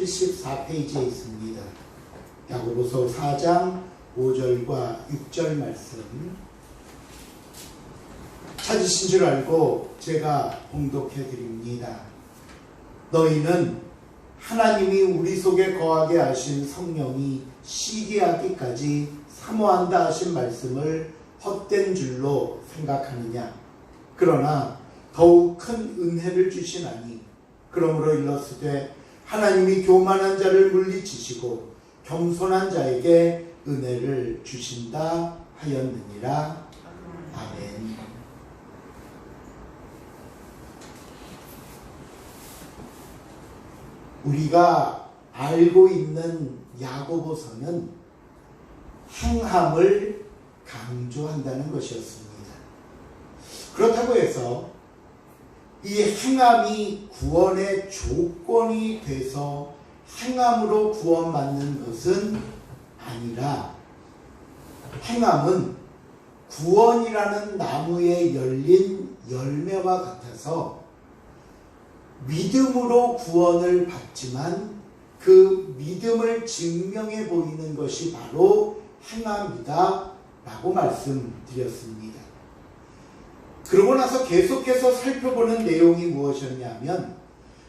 74페이지에 있습니다. 야고보서 4장 5절과 6절 말씀 찾으신 줄 알고 제가 봉독해 드립니다. 너희는 하나님이 우리 속에 거하게 하신 성령이 시기하기까지 사모한다 하신 말씀을 헛된 줄로 생각하느냐? 그러나 더욱 큰 은혜를 주시나니 그러므로 일렀으되 하나님이 교만한 자를 물리치시고 겸손한 자에게 은혜를 주신다 하였느니라. 아멘. 우리가 알고 있는 야고보서는 행함을 강조한다는 것이었습니다. 그렇다고 해서 이 행함이 구원의 조건이 돼서 행함으로 구원받는 것은 아니라 행함은 구원이라는 나무에 열린 열매와 같아서 믿음으로 구원을 받지만 그 믿음을 증명해 보이는 것이 바로 행함이다 라고 말씀드렸습니다. 그러고 나서 계속해서 살펴보는 내용이 무엇이었냐면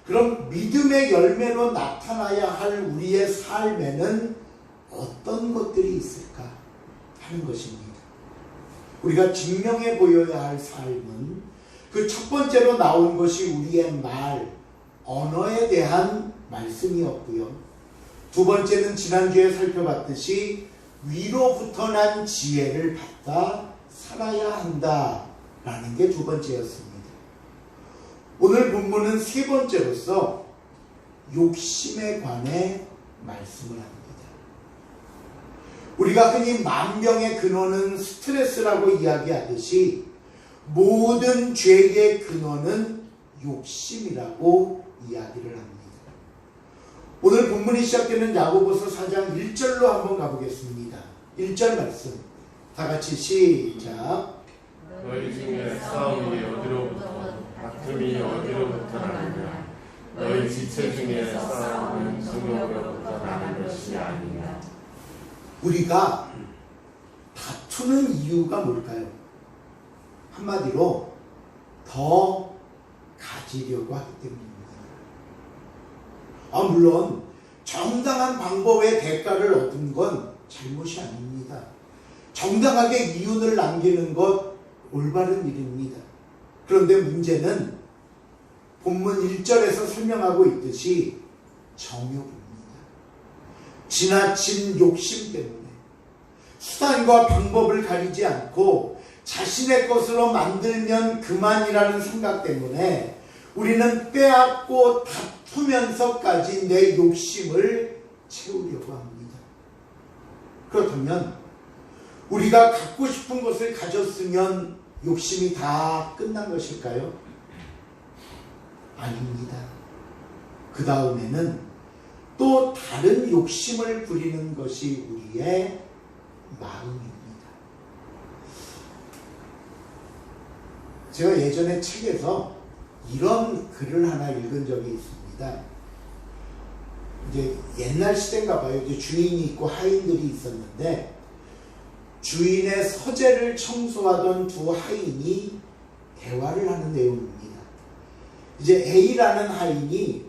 그럼 믿음의 열매로 나타나야 할 우리의 삶에는 어떤 것들이 있을까 하는 것입니다. 우리가 증명해 보여야 할 삶은 그 첫 번째로 나온 것이 우리의 말, 언어에 대한 말씀이었고요. 두 번째는 지난주에 살펴봤듯이 위로부터 난 지혜를 받다 살아야 한다 라는 게 두 번째였습니다. 오늘 본문은 세 번째로서 욕심에 관해 말씀을 합니다. 우리가 흔히 만병의 근원은 스트레스라고 이야기하듯이 모든 죄의 근원은 욕심이라고 이야기를 합니다. 오늘 본문이 시작되는 야고보서 4장 1절로 한번 가보겠습니다. 1절 말씀 다 같이 시작. 너희 중에 싸움이 어디로부터 다툼이 어디로부터 나느냐? 너희 지체 중에 싸움은 성령으로부터 나는 것이 아니냐? 우리가 다투는 이유가 뭘까요? 한마디로 더 가지려고 하기 때문입니다. 물론 정당한 방법의 대가를 얻은 건 잘못이 아닙니다. 정당하게 이윤을 남기는 것 올바른 일입니다. 그런데 문제는 본문 1절에서 설명하고 있듯이 정욕입니다. 지나친 욕심 때문에 수단과 방법을 가리지 않고 자신의 것으로 만들면 그만이라는 생각 때문에 우리는 빼앗고 다투면서까지 내 욕심을 채우려고 합니다. 그렇다면 우리가 갖고 싶은 것을 가졌으면 욕심이 다 끝난 것일까요? 아닙니다. 그 다음에는 또 다른 욕심을 부리는 것이 우리의 마음입니다. 제가 예전에 책에서 이런 글을 하나 읽은 적이 있습니다. 이제 옛날 시대인가 봐요. 이제 주인이 있고 하인들이 있었는데 주인의 서재를 청소하던 두 하인이 대화를 하는 내용입니다. 이제 A라는 하인이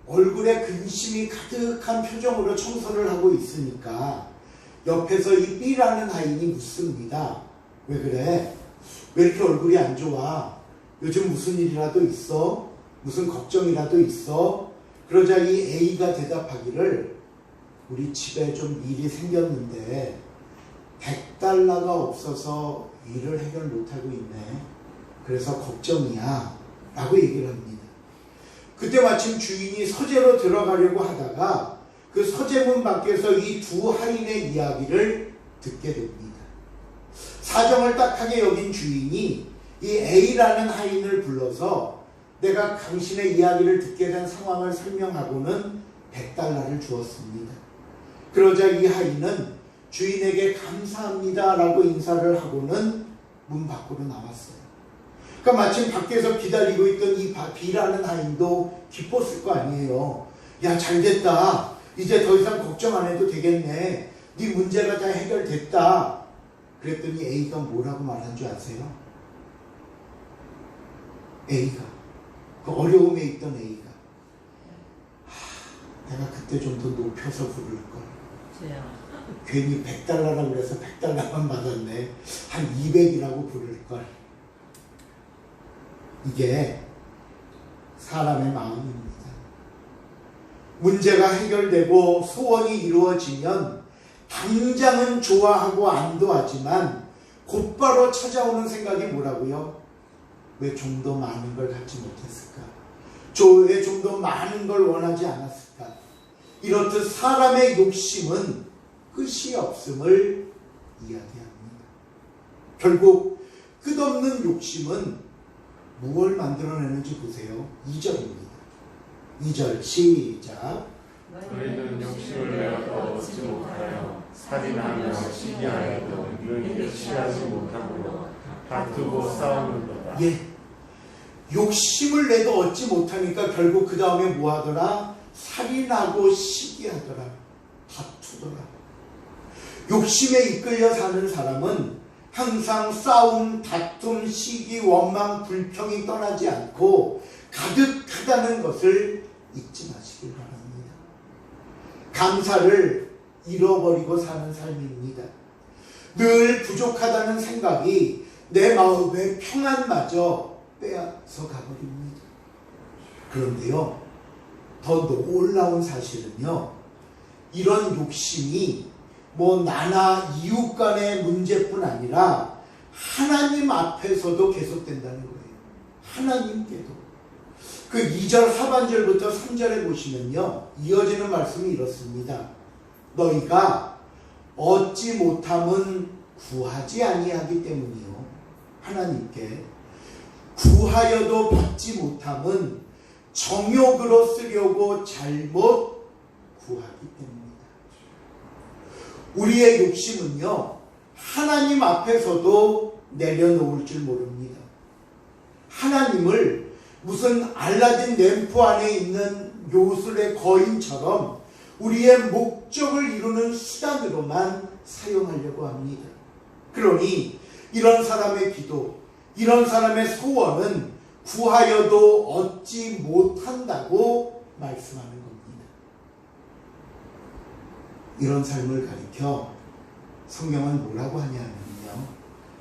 얼굴에 근심이 가득한 표정으로 청소를 하고 있으니까 옆에서 이 B라는 하인이 묻습니다. 왜 그래? 왜 이렇게 얼굴이 안 좋아? 요즘 무슨 일이라도 있어? 무슨 걱정이라도 있어? 그러자 이 A가 대답하기를 우리 집에 좀 일이 생겼는데 $100가 없어서 일을 해결 못하고 있네. 그래서 걱정이야 라고 얘기를 합니다. 그때 마침 주인이 서재로 들어가려고 하다가 그 서재문 밖에서 이 두 하인의 이야기를 듣게 됩니다. 사정을 딱하게 여긴 주인이 이 A라는 하인을 불러서 내가 당신의 이야기를 듣게 된 상황을 설명하고는 $100를 주었습니다. 그러자 이 하인은 주인에게 감사합니다 라고 인사를 하고는 문 밖으로 나왔어요. 그러니까 마침 밖에서 기다리고 있던 이 B라는 하인도 기뻤을 거 아니에요. 야, 잘됐다. 이제 더 이상 걱정 안 해도 되겠네. 네 문제가 다 해결됐다. 그랬더니 A가 뭐라고 말한 줄 아세요? A가, 그 어려움에 있던 A가, 내가 그때 좀 더 높여서 부를걸. 괜히 100달러라고 그래서 100달러만 받았네. 한 200이라고 부를걸. 이게 사람의 마음입니다. 문제가 해결되고 소원이 이루어지면 당장은 좋아하고 안도하지만 곧바로 찾아오는 생각이 뭐라고요? 왜 좀 더 많은 걸 갖지 못했을까? 왜 좀 더 많은 걸 원하지 않았을까? 이렇듯 사람의 욕심은 끝이 없음을 이야기합니다. 결국 끝없는 욕심은 무엇을 만들어내는지 보세요. 2절입니다. 2절 시작. 너희는 욕심을 내어도 얻지 못하여 살인하며 시기하여도 능히 취하지 못하므로 다투고 싸우는도다. 예, 욕심을 내도 얻지 못하니까 결국 그 다음에 뭐 하더라? 살인하고 시기하더라. 다투더라. 욕심에 이끌려 사는 사람은 항상 싸움, 다툼, 시기, 원망, 불평이 떠나지 않고 가득하다는 것을 잊지 마시길 바랍니다. 감사를 잃어버리고 사는 삶입니다. 늘 부족하다는 생각이 내 마음의 평안마저 빼앗아 가버립니다. 그런데요, 더 놀라운 사실은요, 이런 욕심이 뭐 나나 이웃 간의 문제뿐 아니라 하나님 앞에서도 계속된다는 거예요. 하나님께도. 그 2절 하반절부터 3절에 보시면요, 이어지는 말씀이 이렇습니다. 너희가 얻지 못함은 구하지 아니하기 때문이요. 하나님께 구하여도 받지 못함은 정욕으로 쓰려고 잘못 구하기 때문입니다. 우리의 욕심은요, 하나님 앞에서도 내려놓을 줄 모릅니다. 하나님을 무슨 알라딘 램프 안에 있는 요술의 거인처럼 우리의 목적을 이루는 수단으로만 사용하려고 합니다. 그러니 이런 사람의 기도, 이런 사람의 소원은 구하여도 얻지 못한다고 말씀하는 겁니다. 이런 삶을 가리켜 성경은 뭐라고 하냐면요,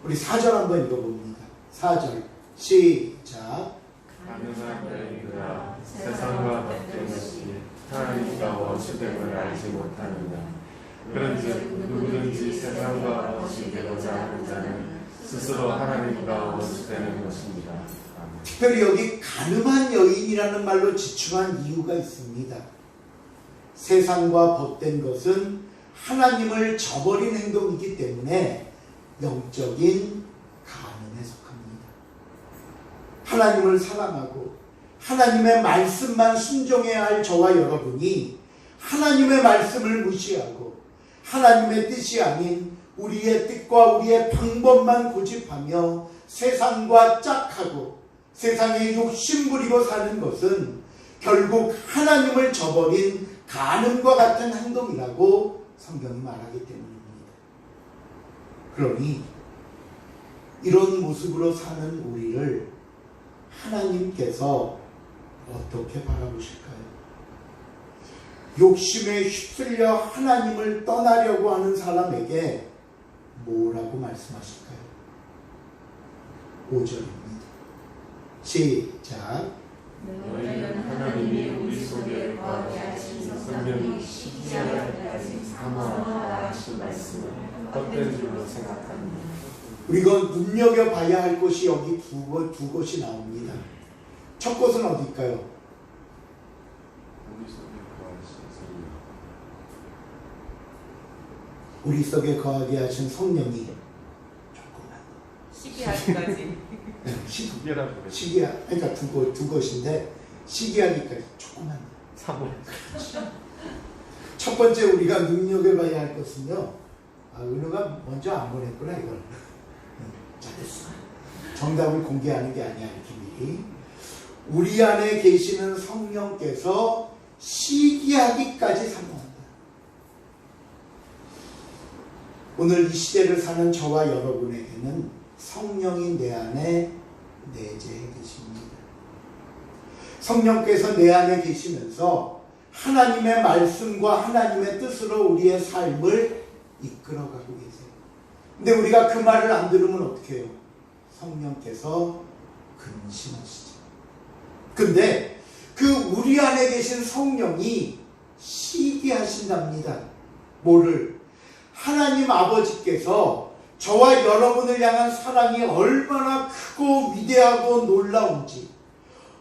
우리 4절 한번 읽어봅니다. 4절 시작. 가능한 너희가 세상과 밖의 것이 하나님과 원수됨을 알지 못하느냐. 그런즉 누구든지 세상과 원수 되고자 하는 자는 스스로 하나님과 원수되는 것입니다. 아멘. 특별히 여기 가늠한 여인이라는 말로 지칭한 이유가 있습니다. 세상과 벗된 것은 하나님을 저버린 행동이기 때문에 영적인 간음에 속합니다. 하나님을 사랑하고 하나님의 말씀만 순종해야 할 저와 여러분이 하나님의 말씀을 무시하고 하나님의 뜻이 아닌 우리의 뜻과 우리의 방법만 고집하며 세상과 짝하고 세상에 욕심부리고 사는 것은 결국 하나님을 저버린 간음과 같은 행동이라고 성경이 말하기 때문입니다. 그러니 이런 모습으로 사는 우리를 하나님께서 어떻게 바라보실까요? 욕심에 휩쓸려 하나님을 떠나려고 하는 사람에게 뭐라고 말씀하실까요? 5절입니다. 시작. 너희는 하나님이 우리 속에 거하게 하신 성령이 시기할 때까지 사모하라 하신 말씀을 헛된 줄로 생각합니다. 우리가 눈여겨봐야 할 곳이 여기 두 곳이 나옵니다. 첫 곳은 어디일까요? 우리 속에 거하게 하신 성령이 조금만 시기하기까지. 시기하, 그러니까 두 곳인데 시기하기까지 조금만. 첫 번째 우리가 눈여겨봐야 할 것은요, 은우가 먼저 안 보냈구나 이걸. 잘했어. 정답을 공개하는 게 아니야 이렇게 미리. 우리 안에 계시는 성령께서 시기하기까지 사모한다. 오늘 이 시대를 사는 저와 여러분에게는 성령이 내 안에 내재해 계십니다. 성령께서 내 안에 계시면서 하나님의 말씀과 하나님의 뜻으로 우리의 삶을 이끌어가고 계세요. 근데 우리가 그 말을 안 들으면 어떻게 해요? 성령께서 근심하시죠. 근데 그 우리 안에 계신 성령이 시기하신답니다. 뭐를? 하나님 아버지께서 저와 여러분을 향한 사랑이 얼마나 크고 위대하고 놀라운지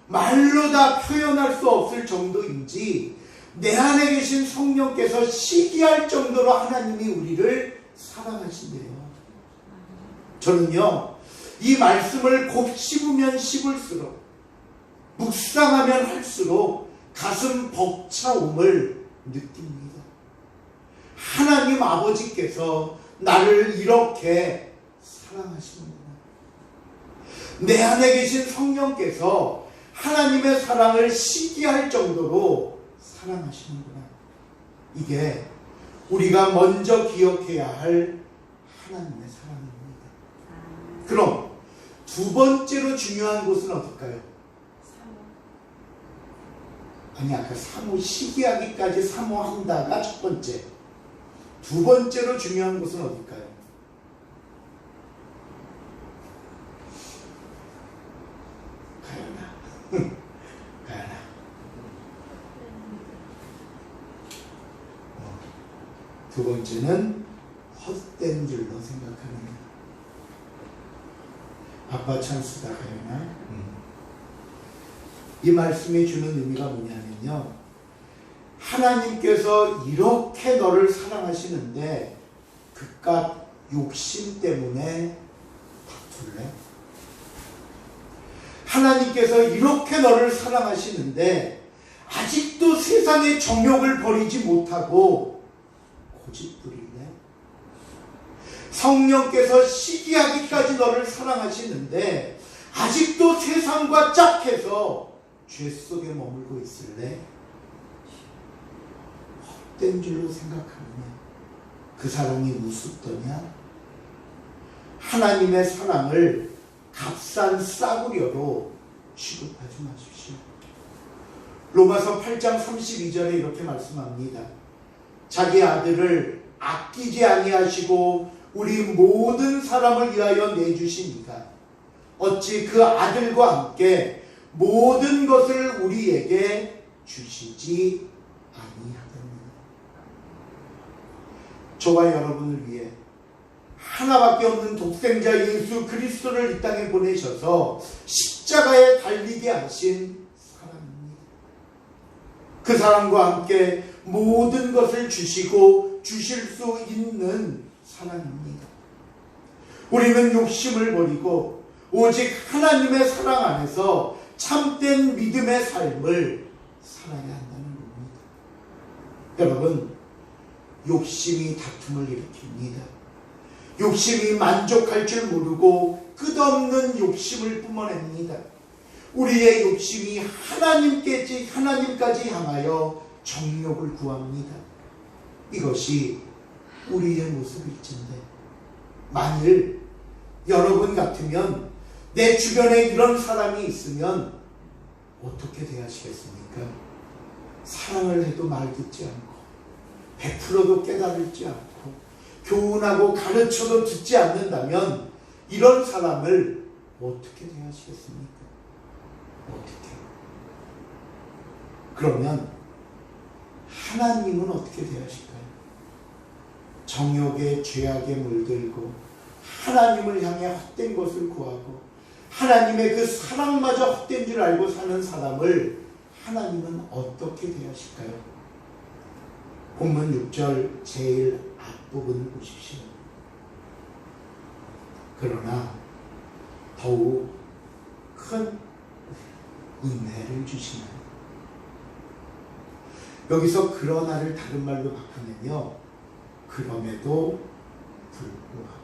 말로 다 표현할 수 없을 정도인지 내 안에 계신 성령께서 시기할 정도로 하나님이 우리를 사랑하신대요. 저는요, 이 말씀을 곱씹으면 씹을수록 묵상하면 할수록 가슴 벅차옴을 느낍니다. 하나님 아버지께서 나를 이렇게 사랑하시는구나. 내 안에 계신 성령께서 하나님의 사랑을 시기할 정도로 사랑하시는구나. 이게 우리가 먼저 기억해야 할 하나님의 사랑입니다. 그럼 두 번째로 중요한 곳은 어딜까요? 아니, 아까 사모, 시기하기까지 사모한다가 첫 번째. 두 번째로 중요한 곳은 어딜까요? 가연아. 가연아. 두 번째는 헛된 줄로 생각하는 것. 아빠 찬스다, 가연아. 이 말씀이 주는 의미가 뭐냐면요, 하나님께서 이렇게 너를 사랑하시는데 그깟 욕심 때문에 다툴래? 하나님께서 이렇게 너를 사랑하시는데 아직도 세상의 정욕을 버리지 못하고 고집부릴래? 성령께서 시기하기까지 너를 사랑하시는데 아직도 세상과 짝해서 죄 속에 머물고 있을래? 헛된 줄로 생각하느냐? 그 사랑이 우습더냐? 하나님의 사랑을 값싼 싸구려로 취급하지 마십시오. 로마서 8장 32절에 이렇게 말씀합니다. 자기 아들을 아끼지 아니하시고 우리 모든 사람을 위하여 내주시니까 어찌 그 아들과 함께 모든 것을 우리에게 주시지 아니하겠느냐. 저와 여러분을 위해 하나밖에 없는 독생자 예수 그리스도를 이 땅에 보내셔서 십자가에 달리게 하신 사랑입니다. 그 사랑과 함께 모든 것을 주시고 주실 수 있는 사랑입니다. 우리는 욕심을 버리고 오직 하나님의 사랑 안에서 참된 믿음의 삶을 살아야 한다는 겁니다. 여러분, 욕심이 다툼을 일으킵니다. 욕심이 만족할 줄 모르고 끝없는 욕심을 뿜어냅니다. 우리의 욕심이 하나님까지 향하여 정욕을 구합니다. 이것이 우리의 모습일진데, 만일 여러분 같으면 내 주변에 이런 사람이 있으면 어떻게 대하시겠습니까? 사랑을 해도 말 듣지 않고 100%도 깨달을지 않고 교훈하고 가르쳐도 듣지 않는다면 이런 사람을 어떻게 대하시겠습니까? 어떻게? 그러면 하나님은 어떻게 대하실까요? 정욕의 죄악에 물들고 하나님을 향해 헛된 것을 구하고 하나님의 그 사랑마저 헛된 줄 알고 사는 사람을 하나님은 어떻게 대하실까요? 본문 6절 제일 앞부분을 보십시오. 그러나 더욱 큰 은혜를 주시나요? 여기서 그러나를 다른 말로 바꾸면요, 그럼에도 불구하고.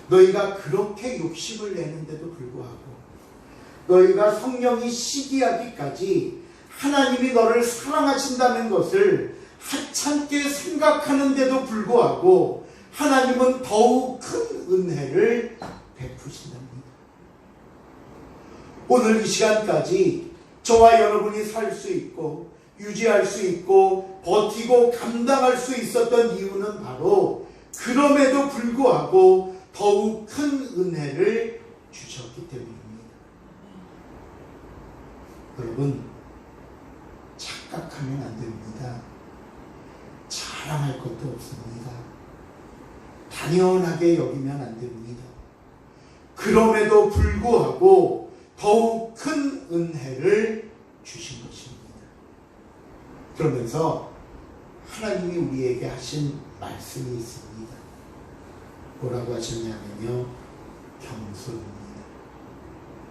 너희가 그렇게 욕심을 내는데도 불구하고 너희가 성령이 시기하기까지 하나님이 너를 사랑하신다는 것을 하찮게 생각하는데도 불구하고 하나님은 더욱 큰 은혜를 베푸신답니다. 오늘 이 시간까지 저와 여러분이 살 수 있고 유지할 수 있고 버티고 감당할 수 있었던 이유는 바로 그럼에도 불구하고 더욱 큰 은혜를 주셨기 때문입니다. 여러분, 착각하면 안 됩니다. 자랑할 것도 없습니다. 당연하게 여기면 안 됩니다. 그럼에도 불구하고 더욱 큰 은혜를 주신 것입니다. 그러면서 하나님이 우리에게 하신 말씀이 있습니다. 뭐라고 하셨냐면요, 겸손입니다.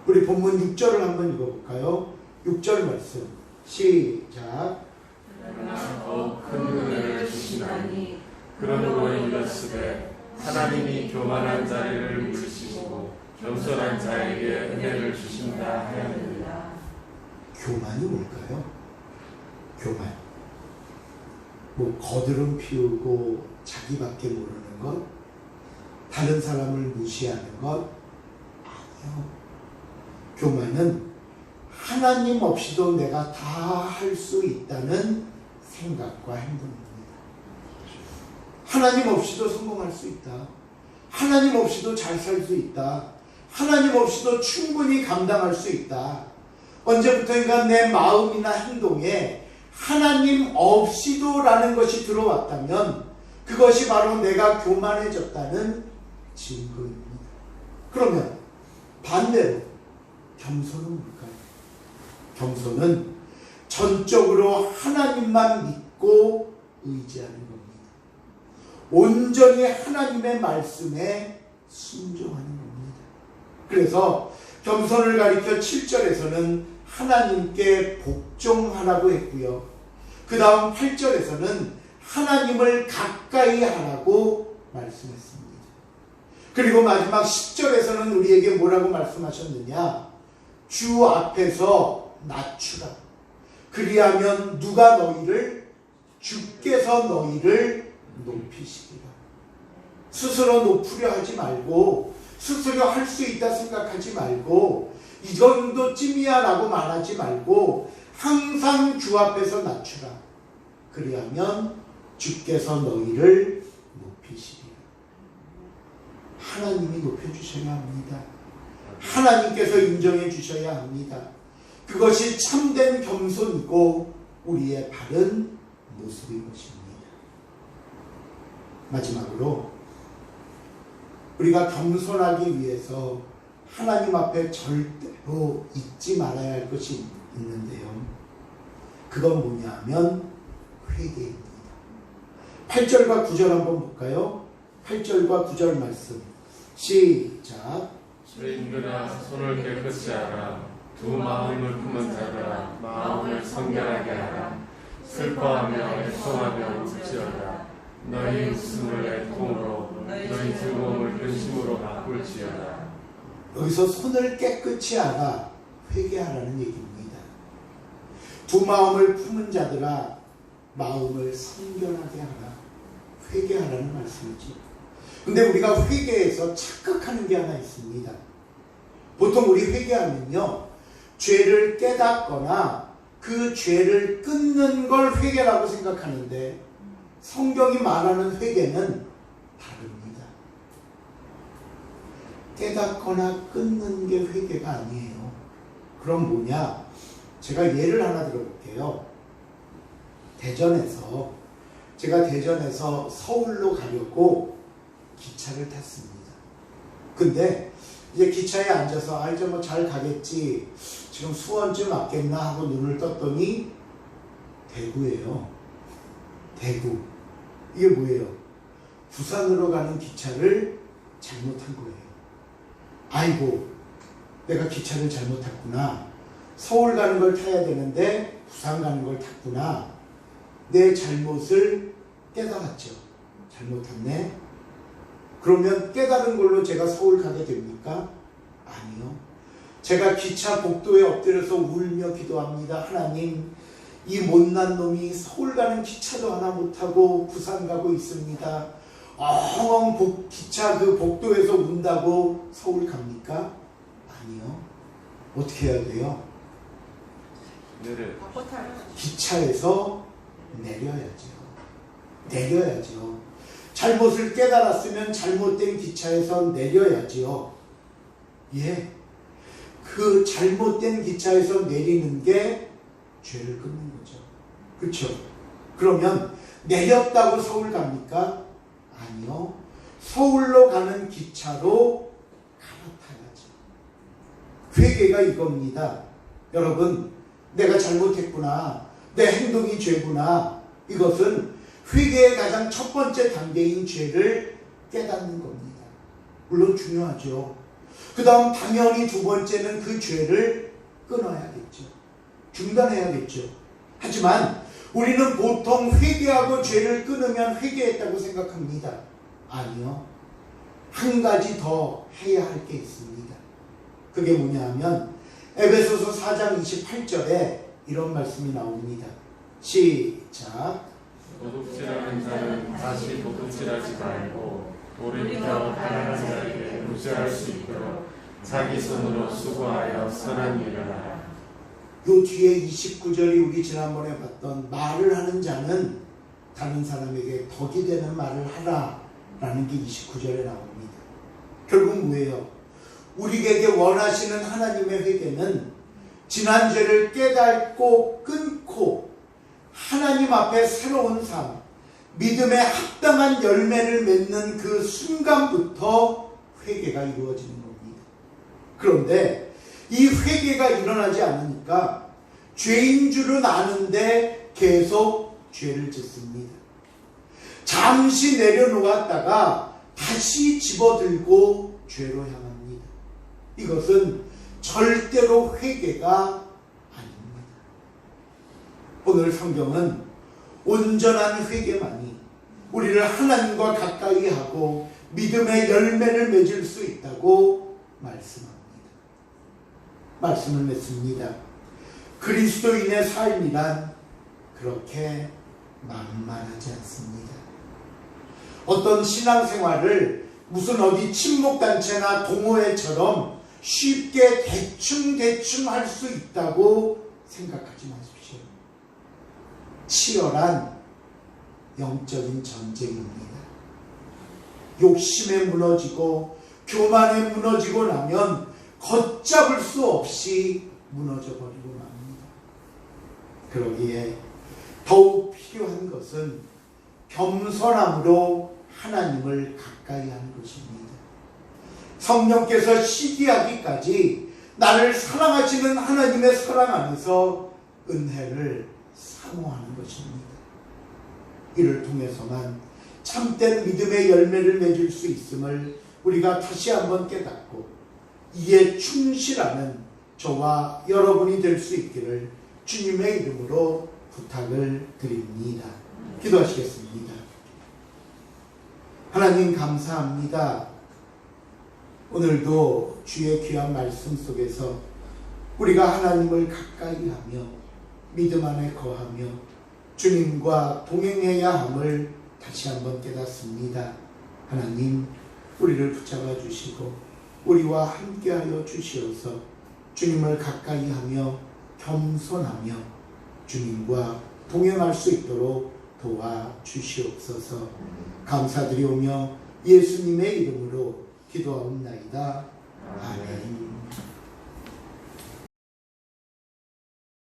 우리 본문 6절을 한번 읽어볼까요? 6절 말씀 시작. 그러나 더욱 큰 은혜를 주시나니 그러므로 이르시되 하나님이 교만한 자를 물으시고 겸손한 자에게 은혜를 주신다 하였느니라. 교만이 뭘까요? 교만. 뭐 거드름 피우고 자기밖에 모르는 것, 다른 사람을 무시하는 것 아니요. 교만은 하나님 없이도 내가 다 할 수 있다는 생각과 행동입니다. 하나님 없이도 성공할 수 있다. 하나님 없이도 잘 살 수 있다. 하나님 없이도 충분히 감당할 수 있다. 언제부터인가 내 마음이나 행동에 하나님 없이도 라는 것이 들어왔다면 그것이 바로 내가 교만해졌다는 증거입니다. 그러면 반대로 겸손은 뭘까요? 겸손은 전적으로 하나님만 믿고 의지하는 겁니다. 온전히 하나님의 말씀에 순종하는 겁니다. 그래서 겸손을 가리켜 7절에서는 하나님께 복종하라고 했고요. 그 다음 8절에서는 하나님을 가까이 하라고 말씀했습니다. 그리고 마지막 10절에서는 우리에게 뭐라고 말씀하셨느냐? 주 앞에서 낮추라. 그리하면 누가 너희를? 주께서 너희를 높이시리라. 스스로 높으려 하지 말고 스스로 할 수 있다 생각하지 말고 이 정도쯤이야 라고 말하지 말고 항상 주 앞에서 낮추라. 그리하면 주께서 너희를 높이시리라. 하나님이 높여주셔야 합니다. 하나님께서 인정해 주셔야 합니다. 그것이 참된 겸손이고 우리의 바른 모습인 것입니다. 마지막으로 우리가 겸손하기 위해서 하나님 앞에 절대로 잊지 말아야 할 것이 있는데요. 그건 뭐냐 하면 회개입니다. 8절과 9절 한번 볼까요? 8절과 9절 말씀 시작. 주인들아 손을 깨끗이 하라. 두 마음을 품은 자들아 마음을 성결하게 하라. 슬퍼하며 애통하며 울지어다. 너희 웃음을 애통으로 너희 즐거움을 근심으로 바꿀지어다. 여기서 손을 깨끗이 하라, 회개하라는 얘기입니다. 두 마음을 품은 자들아 마음을 성결하게 하라, 회개하라는 말씀이지. 근데 우리가 회개해서 착각하는 게 하나 있습니다. 보통 우리 회개하면요, 죄를 깨닫거나 그 죄를 끊는 걸 회개라고 생각하는데 성경이 말하는 회개는 다릅니다. 깨닫거나 끊는 게 회개가 아니에요. 그럼 뭐냐? 제가 예를 하나 들어볼게요. 제가 대전에서 서울로 가려고 기차를 탔습니다. 근데 이제 기차에 앉아서 이제 뭐 잘 가겠지, 지금 수원쯤 왔겠나 하고 눈을 떴더니 대구예요. 대구. 이게 뭐예요? 부산으로 가는 기차를 잘못한 거예요. 아이고, 내가 기차를 잘못 탔구나. 서울 가는 걸 타야 되는데 부산 가는 걸 탔구나. 내 잘못을 깨달았죠. 잘못 탔네. 그러면 깨달은 걸로 제가 서울 가게 됩니까? 아니요. 제가 기차 복도에 엎드려서 울며 기도합니다. 하나님, 이 못난 놈이 서울 가는 기차도 하나 못하고 부산 가고 있습니다. 엉엉 기차 그 복도에서 운다고 서울 갑니까? 아니요. 어떻게 해야 돼요? 기차에서 내려야죠. 잘못을 깨달았으면 잘못된 기차에서 내려야지요. 예. 그 잘못된 기차에서 내리는 게 죄를 끊는 거죠. 그렇죠? 그러면 내렸다고 서울 갑니까? 아니요. 서울로 가는 기차로 갈아타야죠. 회개가 이겁니다. 여러분, 내가 잘못했구나. 내 행동이 죄구나. 이것은 회개의 가장 첫 번째 단계인 죄를 깨닫는 겁니다. 물론 중요하죠. 그 다음 당연히 두 번째는 그 죄를 끊어야겠죠. 중단해야겠죠. 하지만 우리는 보통 회개하고 죄를 끊으면 회개했다고 생각합니다. 아니요. 한 가지 더 해야 할 게 있습니다. 그게 뭐냐 하면 에베소서 4장 28절에 이런 말씀이 나옵니다. 시작. 도둑질하는 자는 다시 도둑질하지 말고 돌이켜 가난한 자에게 무시할 수 있도록 자기 손으로 수고하여 선한 일을 하라. 요 뒤에 29절이 우리 지난번에 봤던 말을 하는 자는 다른 사람에게 덕이 되는 말을 하라 라는 게 29절에 나옵니다. 결국 뭐예요? 우리에게 원하시는 하나님의 회개는 지난 죄를 깨닫고 끊고 하나님 앞에 새로운 삶, 믿음에 합당한 열매를 맺는 그 순간부터 회개가 이루어지는 겁니다. 그런데 이 회개가 일어나지 않으니까 죄인 줄은 아는데 계속 죄를 짓습니다. 잠시 내려놓았다가 다시 집어들고 죄로 향합니다. 이것은 절대로 회개가 아닙니다. 오늘 성경은 온전한 회개만이 우리를 하나님과 가까이 하고 믿음의 열매를 맺을 수 있다고 말씀합니다. 말씀을 맺습니다. 그리스도인의 삶이란 그렇게 만만하지 않습니다. 어떤 신앙생활을 무슨 어디 친목단체나 동호회처럼 쉽게 대충 할 수 있다고 생각하지 마십시오. 치열한 영적인 전쟁입니다. 욕심에 무너지고 교만에 무너지고 나면 걷잡을 수 없이 무너져 버리고 맙니다. 그러기에 더욱 필요한 것은 겸손함으로 하나님을 가까이 하는 것입니다. 성령께서 시기하기까지 나를 사랑하시는 하나님의 사랑 안에서 은혜를 사모하는 것입니다. 이를 통해서만 참된 믿음의 열매를 맺을 수 있음을 우리가 다시 한번 깨닫고 이에 충실하는 저와 여러분이 될 수 있기를 주님의 이름으로 부탁을 드립니다. 기도하시겠습니다. 하나님 감사합니다. 오늘도 주의 귀한 말씀 속에서 우리가 하나님을 가까이 하며 믿음 안에 거하며 주님과 동행해야 함을 다시 한번 깨닫습니다. 하나님, 우리를 붙잡아 주시고 우리와 함께하여 주시어서 주님을 가까이 하며 겸손하며 주님과 동행할 수 있도록 도와주시옵소서. 감사드리오며 예수님의 이름으로 기도하옵나이다. 아멘.